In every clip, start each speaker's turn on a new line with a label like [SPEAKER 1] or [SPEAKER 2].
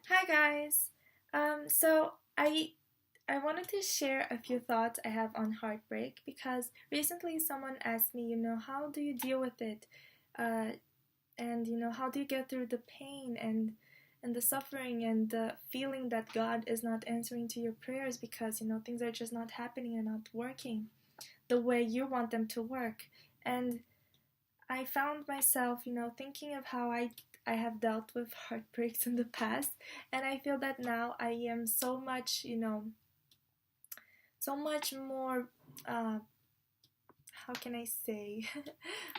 [SPEAKER 1] Hi guys. So I wanted to share a few thoughts I have on heartbreak because recently someone asked me, how do you deal with it? Uh, and how do you get through the pain and the suffering and the feeling that God is not answering to your prayers because things are just not happening and not working the way you want them to work. And I found myself, thinking of how I have dealt with heartbreaks in the past, and I feel that now I am so much, so much more, uh, how can I say,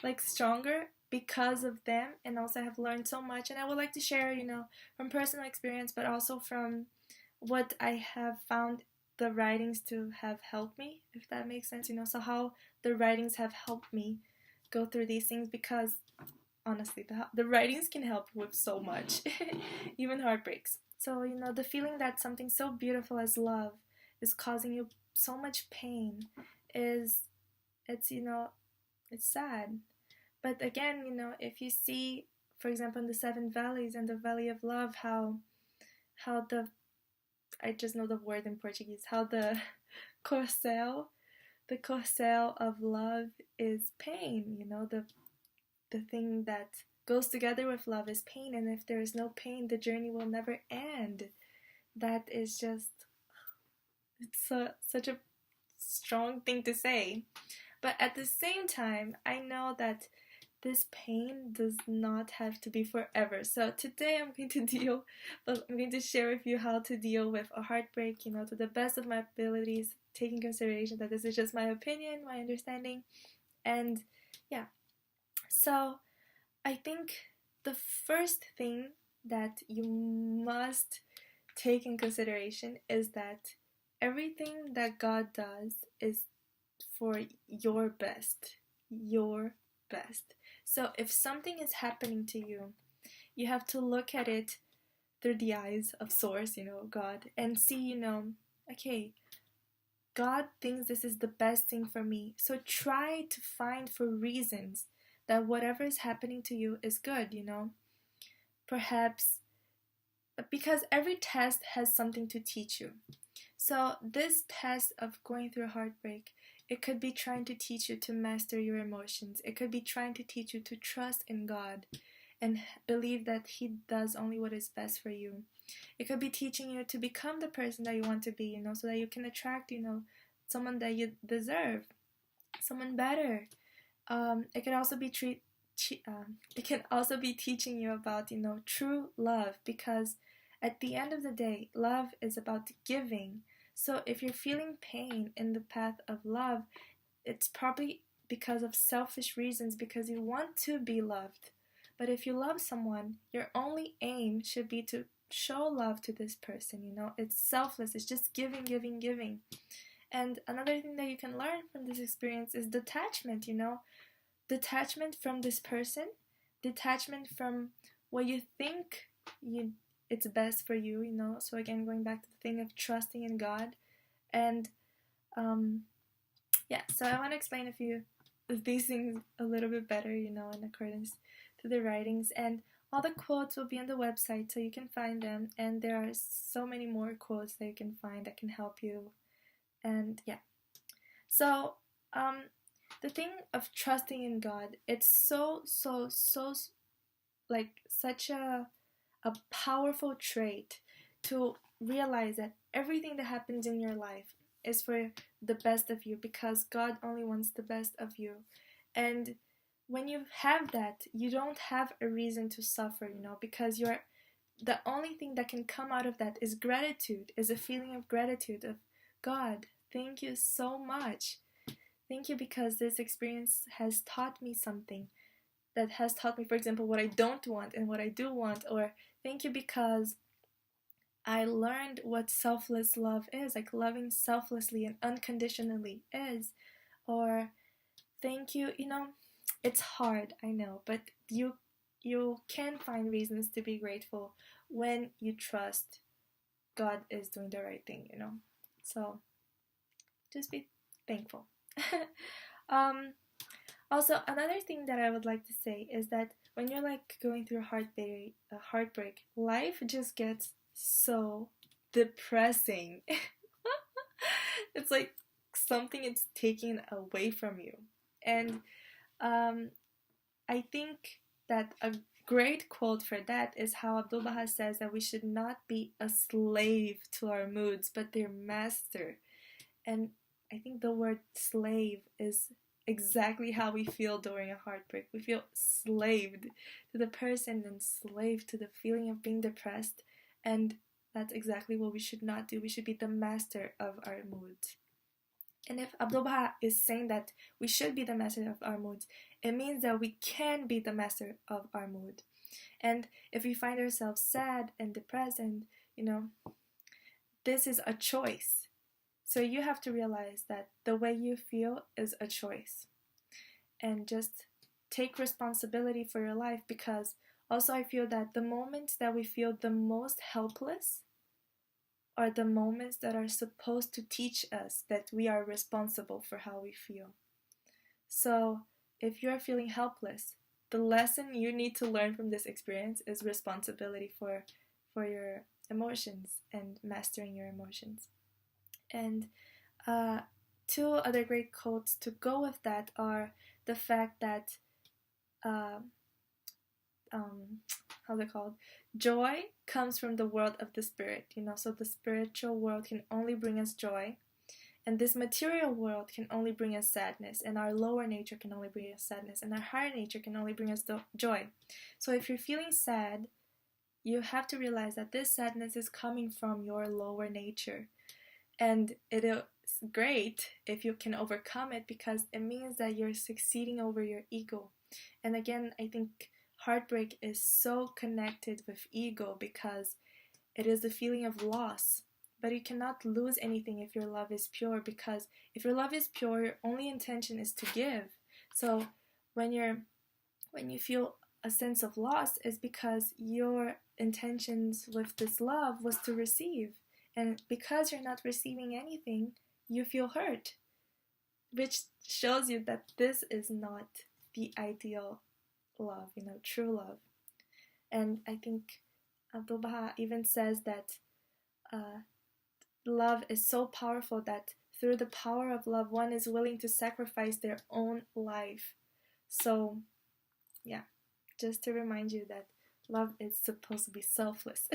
[SPEAKER 1] like stronger because of them, and also I have learned so much, and I would like to share, from personal experience, but also from what I have found the writings to have helped me, if that makes sense, so how the writings have helped me go through these things because honestly the writings can help with so much even heartbreaks. So the feeling that something so beautiful as love is causing you so much pain is it's it's sad. But again, if you see, for example, in the seven valleys and the valley of love, how the I just know the word in Portuguese, how the corcel the corcel of love is pain. The thing that goes together with love is pain, and if there is no pain, the journey will never end. That is just such a strong thing to say. But at the same time, I know that this pain does not have to be forever. So today I'm going to share with you how to deal with a heartbreak, to the best of my abilities, taking consideration that this is just my opinion, my understanding, and yeah. So I think the first thing that you must take in consideration is that everything that God does is for your best. Your best. So if something is happening to you, you have to look at it through the eyes of Source, God, and see, okay, God thinks this is the best thing for me. So try to find for reasons that whatever is happening to you is good. Perhaps because every test has something to teach you. So this test of going through heartbreak, it could be trying to teach you to master your emotions. It could be trying to teach you to trust in God and believe that He does only what is best for you. It could be teaching you to become the person that you want to be, so that you can attract, someone that you deserve, someone better. It could also be it can also be teaching you about, true love, because at the end of the day, love is about giving. So if you're feeling pain in the path of love, it's probably because of selfish reasons, because you want to be loved. But if you love someone, your only aim should be to show love to this person. It's selfless, it's just giving, giving, giving. And another thing that you can learn from this experience is detachment. Detachment from this person, detachment from what you think it's best for you. So again, going back to the thing of trusting in God. And yeah, so I want to explain a few of these things a little bit better, in accordance to the writings. And all the quotes will be on the website, so you can find them. And there are so many more quotes that you can find that can help you. And yeah, so the thing of trusting in God, it's so like such a powerful trait to realize that everything that happens in your life is for the best of you, because God only wants the best of you. And when you have that, you don't have a reason to suffer, because the only thing that can come out of that is gratitude, is a feeling of gratitude of God, thank you so much. Thank you, because this experience has taught me something, that has taught me, for example, what I don't want and what I do want. Or thank you because I learned what selfless love is, like loving selflessly and unconditionally is. Or thank you, it's hard, I know, but you can find reasons to be grateful when you trust God is doing the right thing. So just be thankful. um Also, another thing that I would like to say is that when you're like going through a heartbreak, life just gets so depressing. It's like something it's taken away from you. And I think that a great quote for that is how Abdu'l-Baha says that we should not be a slave to our moods, but their master. And I think the word slave is exactly how we feel during a heartbreak. We feel slaved to the person and slave to the feeling of being depressed. And that's exactly what we should not do. We should be the master of our moods. And if Abdu'l-Baha is saying that we should be the master of our moods, it means that we can be the master of our mood. And if we find ourselves sad and depressed, and this is a choice. So you have to realize that the way you feel is a choice. And just take responsibility for your life, because also I feel that the moments that we feel the most helpless are the moments that are supposed to teach us that we are responsible for how we feel. So if you're feeling helpless, the lesson you need to learn from this experience is responsibility for your emotions and mastering your emotions. And two other great quotes to go with that are the fact that how's it called? Joy comes from the world of the spirit, so the spiritual world can only bring us joy, and this material world can only bring us sadness, and our lower nature can only bring us sadness, and our higher nature can only bring us joy. So if you're feeling sad, you have to realize that this sadness is coming from your lower nature, and it is great if you can overcome it, because it means that you're succeeding over your ego. And again, I think heartbreak is so connected with ego because it is the feeling of loss. But you cannot lose anything if your love is pure, because if your love is pure, your only intention is to give. So when you feel a sense of loss, is because your intentions with this love was to receive. And because you're not receiving anything, you feel hurt, which shows you that this is not the ideal love, true love. And I think Abdu'l-Baha even says that love is so powerful that through the power of love, one is willing to sacrifice their own life. So, yeah, just to remind you that love is supposed to be selfless.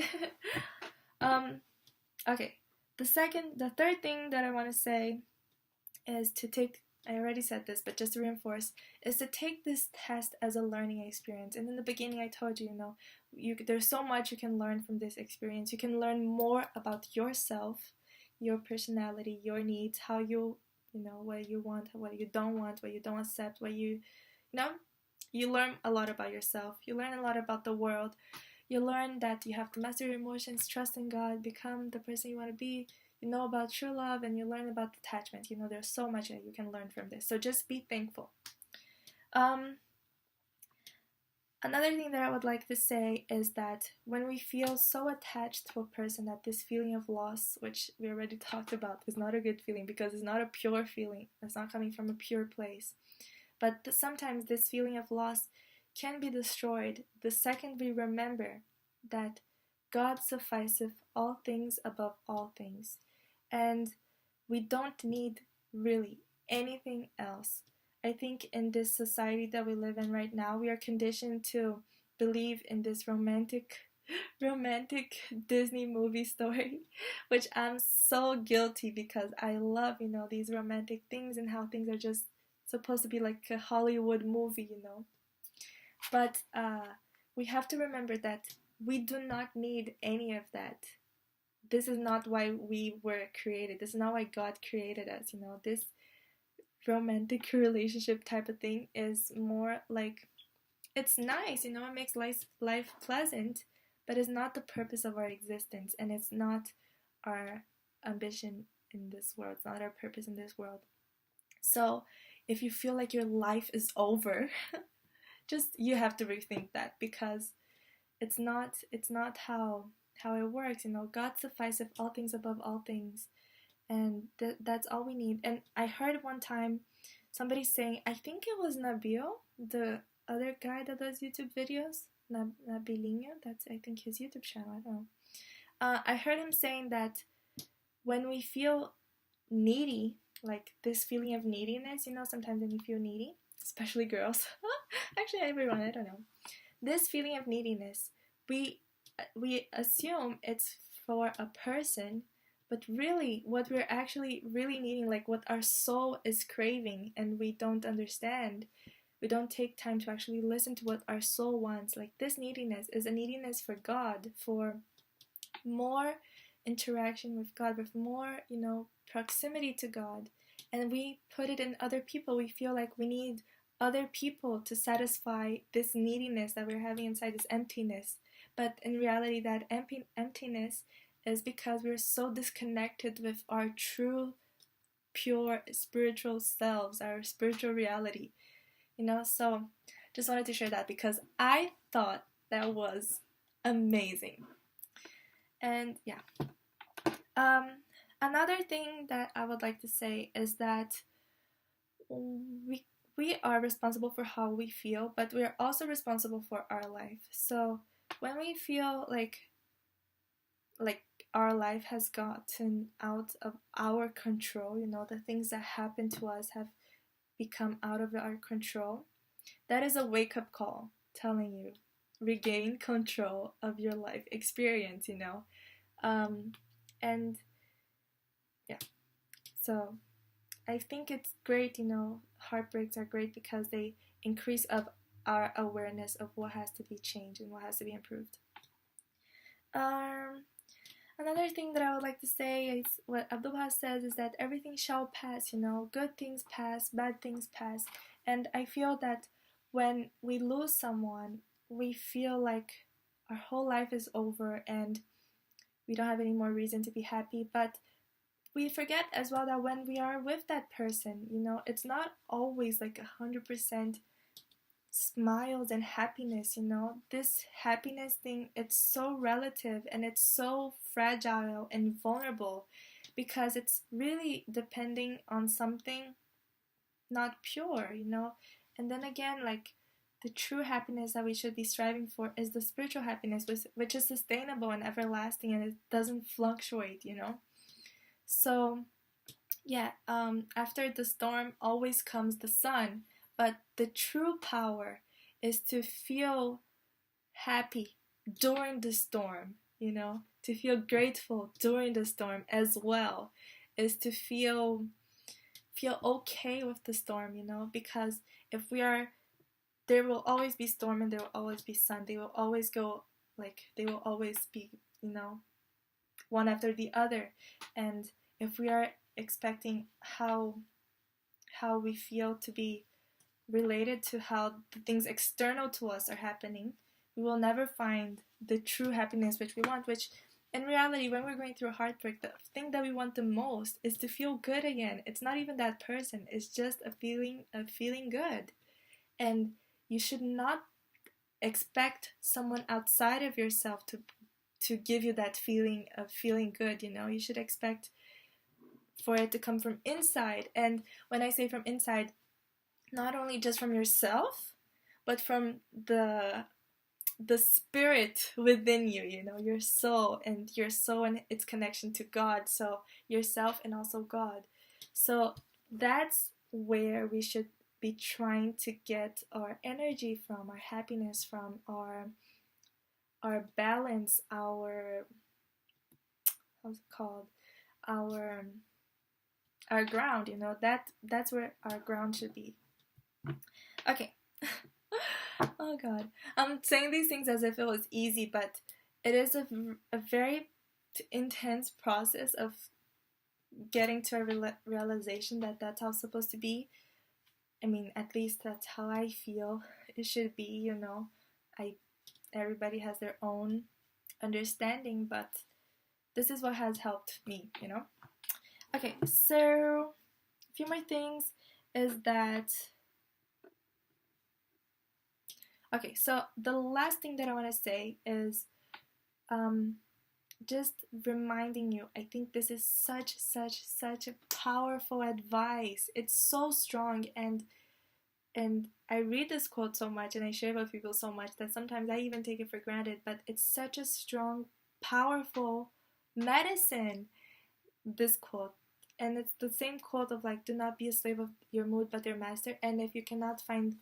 [SPEAKER 1] Okay, the third thing that I want to say is to take, I already said this, but just to reinforce, is to take this test as a learning experience. And in the beginning I told you, there's so much you can learn from this experience. You can learn more about yourself, your personality, your needs, how you, what you want, what you don't want, what you don't accept, what you learn a lot about yourself. You learn a lot about the world. You learn that you have to master your emotions, trust in God, become the person you want to be. You know about true love, and you learn about detachment. There's so much that you can learn from this. So just be thankful. Another thing that I would like to say is that when we feel so attached to a person, that this feeling of loss, which we already talked about, is not a good feeling, because it's not a pure feeling. It's not coming from a pure place. But sometimes this feeling of loss can be destroyed the second we remember that God sufficeth all things above all things, and we don't need really anything else. I think in this society that we live in right now, we are conditioned to believe in this romantic Disney movie story, which I'm so guilty, because I love, these romantic things and how things are just supposed to be like a Hollywood movie, But we have to remember that we do not need any of that. This is not why we were created. This is not why God created us, This romantic relationship type of thing is more like, it's nice, it makes life pleasant, but it's not the purpose of our existence, and it's not our ambition in this world. It's not our purpose in this world. So if you feel like your life is over, you have to rethink that, because it's not how it works. God sufficeth all things above all things, and that's all we need. And I heard one time somebody saying, I think it was Nabil, the other guy that does YouTube videos, Nabilinho, that's I think his YouTube channel, I don't know. I heard him saying that when we feel needy, like this feeling of neediness, sometimes when you feel needy, especially girls, actually everyone, I don't know, this feeling of neediness, we assume it's for a person, but really what we're actually really needing, like what our soul is craving, and we don't understand, we don't take time to actually listen to what our soul wants. Like this neediness is a neediness for God, for more interaction with God, with more, proximity to God. And we put it in other people. We feel like we need other people to satisfy this neediness that we're having inside, this emptiness. But in reality, that emptiness is because we're so disconnected with our true, pure spiritual selves, our spiritual reality. So just wanted to share that because I thought that was amazing. And yeah, another thing that I would like to say is that we are responsible for how we feel, but we are also responsible for our life. So when we feel like our life has gotten out of our control, the things that happen to us have become out of our control, that is a wake-up call telling you regain control of your life experience, and yeah, so I think it's great, heartbreaks are great because they increase of our awareness of what has to be changed and what has to be improved. Another thing that I would like to say is what Abdullah says is that everything shall pass, good things pass, bad things pass. And I feel that when we lose someone, we feel like our whole life is over and we don't have any more reason to be happy. But we forget as well that when we are with that person, it's not always like 100% smiles and happiness, this happiness thing, it's so relative and it's so fragile and vulnerable because it's really depending on something not pure, and then again, like the true happiness that we should be striving for is the spiritual happiness, which is sustainable and everlasting and it doesn't fluctuate, so yeah, after the storm always comes the sun. But the true power is to feel happy during the storm, to feel grateful during the storm as well, is to feel okay with the storm, because if we are, there will always be storm and there will always be sun. They will always go, they will always be, one after the other. And if we are expecting how we feel to be related to how the things external to us are happening, we will never find the true happiness which we want, which in reality, when we're going through a heartbreak, the thing that we want the most is to feel good again. It's not even that person, it's just a feeling of feeling good. And you should not expect someone outside of yourself to give you that feeling of feeling good, you should expect for it to come from inside. And when I say from inside, not only just from yourself, but from the spirit within you, your soul and its connection to God. So yourself and also God. So that's where we should be trying to get our energy from, our happiness from, our balance, our, how's it called, our ground, that's where our ground should be. Okay. Oh god, I'm saying these things as if it was easy, but it is a very intense process of getting to a realization that that's how it's supposed to be. I mean, at least that's how I feel it should be, everybody has their own understanding, but this is what has helped me, Okay, so a few more things is that, okay, so the last thing that I want to say is just reminding you, I think this is such a powerful advice. It's so strong, and I read this quote so much and I share it with people so much that sometimes I even take it for granted, but it's such a strong powerful medicine, this quote. And it's the same quote of like, do not be a slave of your mood but your master. And if you cannot find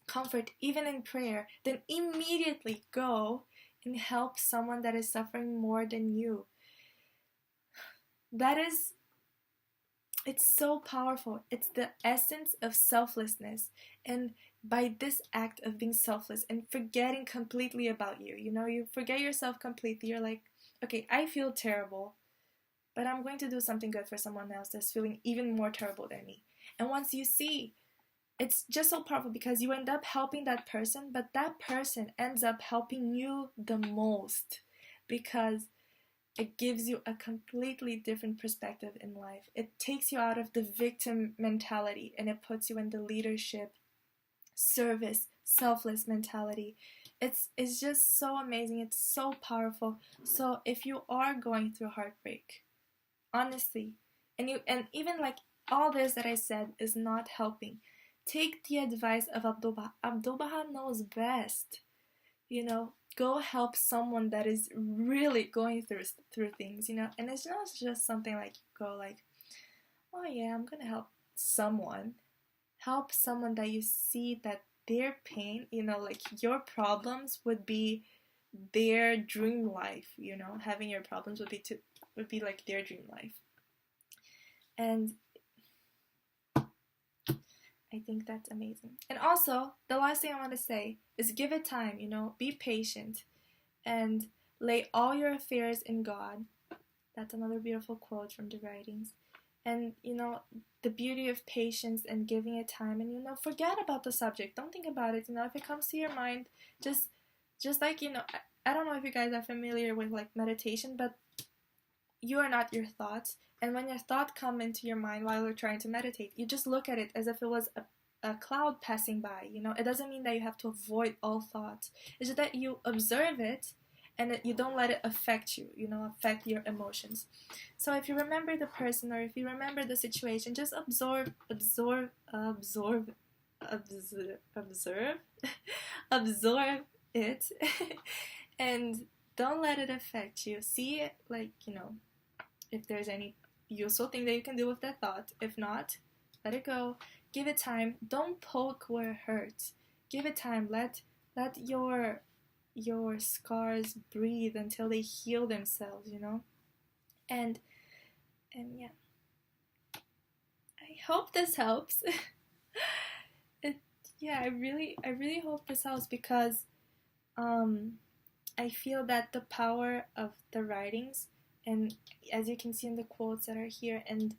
[SPEAKER 1] comfort even in prayer, then immediately go and help someone that is suffering more than you. It's so powerful. It's the essence of selflessness. And by this act of being selfless and forgetting completely about you, you forget yourself completely. You're like, okay, I feel terrible, but I'm going to do something good for someone else that's feeling even more terrible than me. And once you see, it's just so powerful because you end up helping that person, but that person ends up helping you the most because it gives you a completely different perspective in life. It takes you out of the victim mentality and it puts you in the leadership, service, selfless mentality. It's just so amazing. It's so powerful. So if you are going through heartbreak, honestly, and even like all this that I said is not helping, take the advice of Abdu'l-Baha. Abdu'l-Baha knows best. Go help someone that is really going through things, and it's not just something like you go like, oh yeah, I'm gonna help someone. Help someone that you see that their pain, like your problems would be their dream life. Having your problems would be like their dream life. And I think that's amazing. And also, the last thing I want to say is give it time, be patient and lay all your affairs in God. That's another beautiful quote from the writings. And, the beauty of patience and giving it time and, forget about the subject. Don't think about it. If it comes to your mind, just like, I don't know if you guys are familiar with like meditation, but you are not your thoughts. And when your thought come into your mind while you're trying to meditate, you just look at it as if it was a cloud passing by. It doesn't mean that you have to avoid all thoughts. It's just that you observe it and that you don't let it affect you, affect your emotions. So if you remember the person or if you remember the situation, just absorb it and don't let it affect you. See it like, if there's any useful thing that you can do with that thought. If not, let it go. Give it time. Don't poke where it hurts. Give it time. Let your scars breathe until they heal themselves, And yeah. I hope this helps. I really hope this helps because I feel that the power of the writings, and as you can see in the quotes that are here, and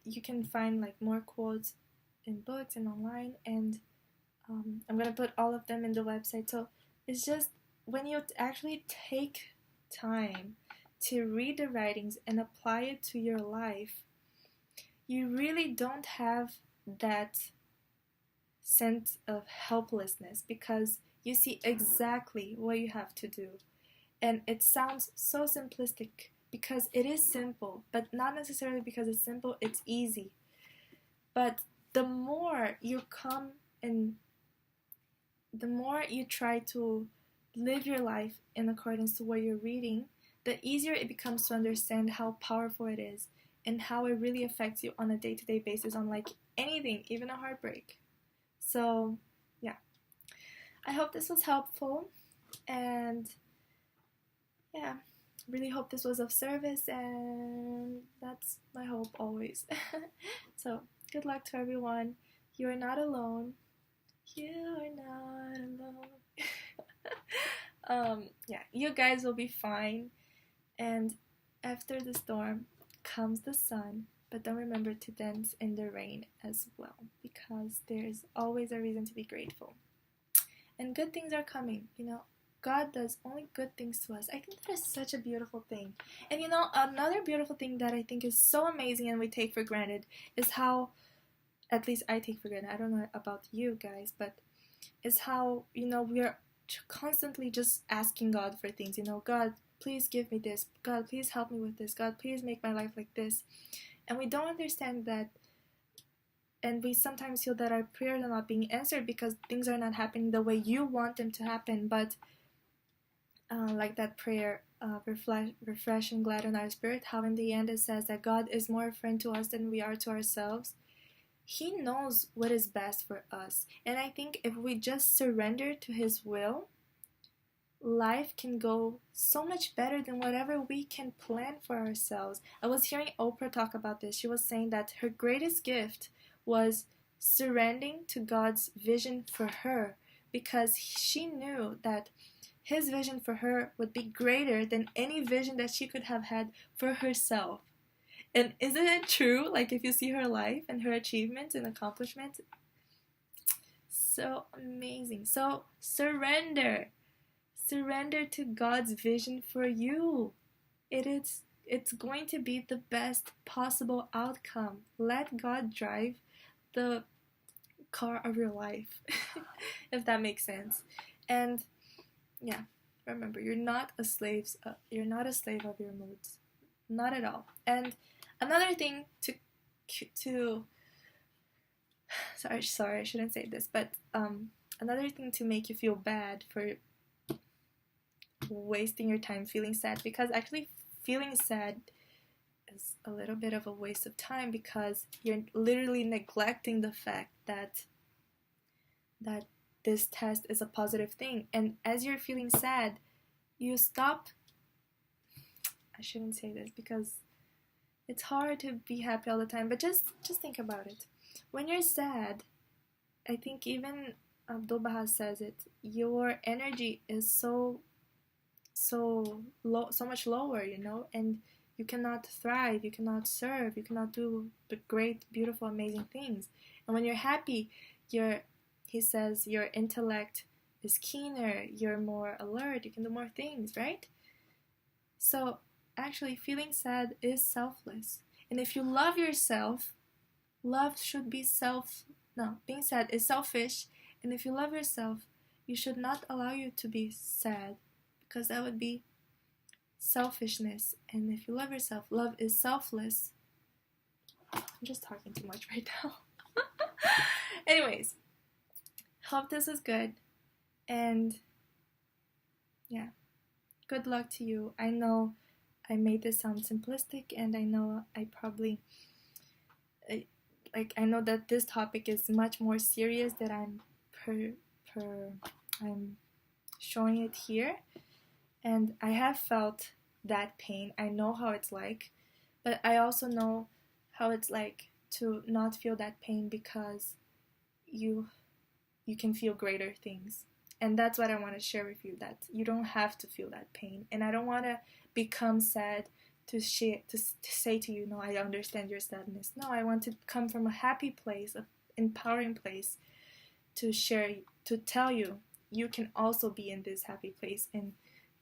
[SPEAKER 1] you can find like more quotes in books and online, and I'm gonna put all of them in the website. So it's just when you actually take time to read the writings and apply it to your life, you really don't have that sense of helplessness because you see exactly what you have to do. And it sounds so simplistic because it is simple, but not necessarily because it's simple, it's easy. But the more you come and the more you try to live your life in accordance to what you're reading, the easier it becomes to understand how powerful it is and how it really affects you on a day-to-day basis on like anything, even a heartbreak. So, yeah. I hope this was helpful, and yeah, really hope this was of service, and that's my hope always. So, good luck to everyone. You are not alone. You are not alone. Yeah, you guys will be fine. And after the storm comes the sun, but don't remember to dance in the rain as well, because there's always a reason to be grateful. And good things are coming, God does only good things to us. I think that is such a beautiful thing. And another beautiful thing that I think is so amazing and we take for granted is how, at least I take for granted, I don't know about you guys, but is how, we are constantly just asking God for things. God, please give me this. God, please help me with this. God, please make my life like this. And we don't understand that, and we sometimes feel that our prayers are not being answered because things are not happening the way you want them to happen. But like that prayer, refresh and gladden our spirit, how in the end it says that God is more a friend to us than we are to ourselves. He knows what is best for us. And I think if we just surrender to His will, life can go so much better than whatever we can plan for ourselves. I was hearing Oprah talk about this. She was saying that her greatest gift was surrendering to God's vision for her, because she knew that His vision for her would be greater than any vision that she could have had for herself. And isn't it true? Like, if you see her life and her achievements and accomplishments, so amazing. So surrender to God's vision for you. It's going to be the best possible outcome. Let God drive the car of your life, if that makes sense. And yeah, remember, you're not a slave of your moods, not at all. And another thing to sorry, I shouldn't say this, but another thing to make you feel bad for wasting your time feeling sad, because actually feeling sad is a little bit of a waste of time, because you're literally neglecting the fact that this test is a positive thing. And as you're feeling sad, you stop. I shouldn't say this because it's hard to be happy all the time, but just think about it. When you're sad, I think even Abdul Baha says it, your energy is so much lower, and you cannot thrive, you cannot serve, you cannot do the great, beautiful, amazing things. And when you're happy, he says your intellect is keener, you're more alert, you can do more things, right? So actually feeling sad is selfless. And if you love yourself, being sad is selfish. And if you love yourself, you should not allow you to be sad, because that would be selfishness. And if you love yourself, love is selfless. I'm just talking too much right now. Anyways, hope this is good. And yeah, good luck to you. I know I made this sound simplistic, and I know I know that this topic is much more serious than I'm showing it here. And I have felt that pain. I know how it's like, but I also know how it's like to not feel that pain, because you can feel greater things. And that's what I want to share with you, that you don't have to feel that pain. And I don't want to become sad to say to you, no, I understand your sadness. No, I want to come from a happy place, an empowering place, to tell you, you can also be in this happy place and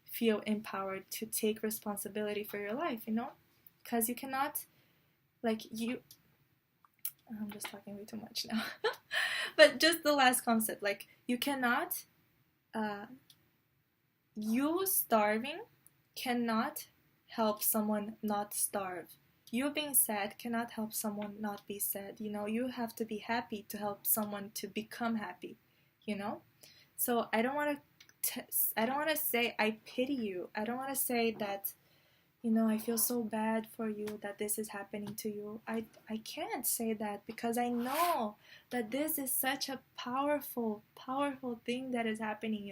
[SPEAKER 1] feel empowered to take responsibility for your life, because you cannot, I'm just talking way too much now. But just the last concept, you cannot, you starving cannot help someone not starve. You being sad cannot help someone not be sad. You have to be happy to help someone to become happy. So I don't want to say I pity you. I don't want to say that, I feel so bad for you that this is happening to you. I can't say that, because I know that this is such a powerful thing that is happening,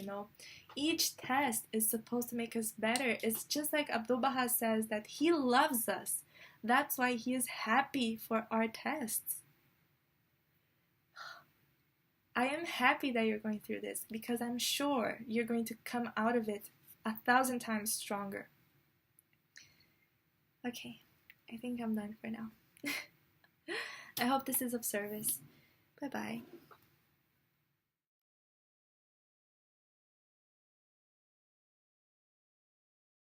[SPEAKER 1] Each test is supposed to make us better. It's just like Abdul Baha says, that he loves us. That's why he is happy for our tests. I am happy that you're going through this, because I'm sure you're going to come out of it 1,000 times stronger. Okay, I think I'm done for now. I hope this is of service. Bye-bye.